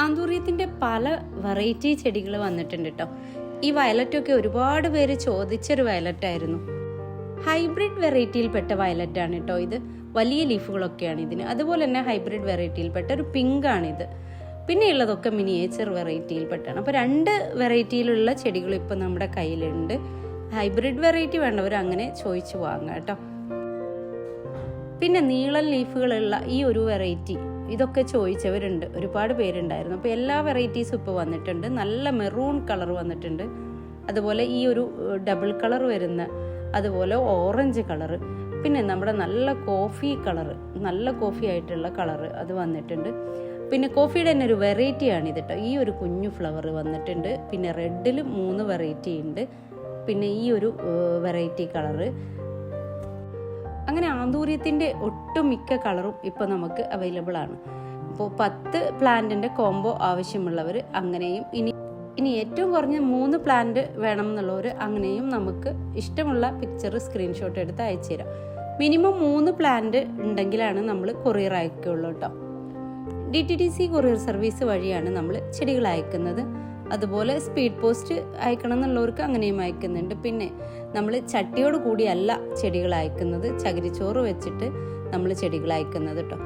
ആന്തൂറിയത്തിൻ്റെ പല വെറൈറ്റി ചെടികൾ വന്നിട്ടുണ്ട് കേട്ടോ. ഈ വയലറ്റൊക്കെ ഒരുപാട് പേര് ചോദിച്ചൊരു വയലറ്റായിരുന്നു. ഹൈബ്രിഡ് വെറൈറ്റിയിൽപ്പെട്ട വയലറ്റാണ് കേട്ടോ ഇത്. വലിയ ലീഫുകളൊക്കെയാണ് ഇതിന്. അതുപോലെ തന്നെ ഹൈബ്രിഡ് വെറൈറ്റിയിൽപ്പെട്ട ഒരു പിങ്കാണിത്. പിന്നെ ഉള്ളതൊക്കെ മിനിയേച്ചർ വെറൈറ്റിയിൽപ്പെട്ടാണ്. അപ്പോൾ 2 വെറൈറ്റിയിലുള്ള ചെടികൾ ഇപ്പോൾ നമ്മുടെ കയ്യിലുണ്ട്. ഹൈബ്രിഡ് വെറൈറ്റി വേണ്ടവർ അങ്ങനെ ചോദിച്ചു വാങ്ങാം കേട്ടോ. പിന്നെ നീളൻ ലീഫുകളുള്ള ഈ ഒരു വെറൈറ്റി ഇതൊക്കെ ചോദിച്ചവരുണ്ട്, ഒരുപാട് പേരുണ്ടായിരുന്നു. അപ്പോൾ എല്ലാ വെറൈറ്റീസും ഇപ്പോൾ വന്നിട്ടുണ്ട്. നല്ല മെറൂൺ കളർ വന്നിട്ടുണ്ട്, അതുപോലെ ഈ ഒരു ഡബിൾ കളർ വരുന്ന, അതുപോലെ ഓറഞ്ച് കളറ്, പിന്നെ നമ്മുടെ നല്ല കോഫി കളറ്, നല്ല കോഫി ആയിട്ടുള്ള കളറ് അത് വന്നിട്ടുണ്ട്. പിന്നെ കോഫിയുടെ തന്നെ ഒരു വെറൈറ്റിയാണ് ഇത് കേട്ടോ. ഈ ഒരു കുഞ്ഞു ഫ്ലവർ വന്നിട്ടുണ്ട്. പിന്നെ റെഡിൽ 3 വെറൈറ്റി ഉണ്ട്. പിന്നെ ഈ ഒരു വെറൈറ്റി കളറ്. അങ്ങനെ ആന്തൂറിയത്തിൻ്റെ ഒട്ടുമിക്ക കളറും ഇപ്പോൾ നമുക്ക് അവൈലബിൾ ആണ്. അപ്പോൾ 10 പ്ലാന്റിൻ്റെ കോംബോ ആവശ്യമുള്ളവർ അങ്ങനെയും, ഇനി ഏറ്റവും കുറഞ്ഞ 3 പ്ലാന്റ് വേണം എന്നുള്ളവർ അങ്ങനെയും നമുക്ക് ഇഷ്ടമുള്ള പിക്ചർ സ്ക്രീൻഷോട്ട് എടുത്ത് അയച്ചു തരാം. മിനിമം 3 പ്ലാന്റ് ഉണ്ടെങ്കിലാണ് നമ്മൾ കൊറിയർ അയക്കുകയുള്ളൂ കേട്ടോ. DTDC കൊറിയർ സർവീസ് വഴിയാണ് നമ്മൾ ചെടികൾ അയക്കുന്നത്. അതുപോലെ സ്പീഡ് പോസ്റ്റ് അയക്കണം എന്നുള്ളവർക്ക് അങ്ങനെയും അയക്കുന്നുണ്ട്. പിന്നെ നമ്മൾ ചട്ടിയോട് കൂടിയല്ല ചെടികൾ അയക്കുന്നത്, ചകിരിച്ചോറ് വെച്ചിട്ട് നമ്മൾ ചെടികൾ അയക്കുന്നത് കേട്ടോ.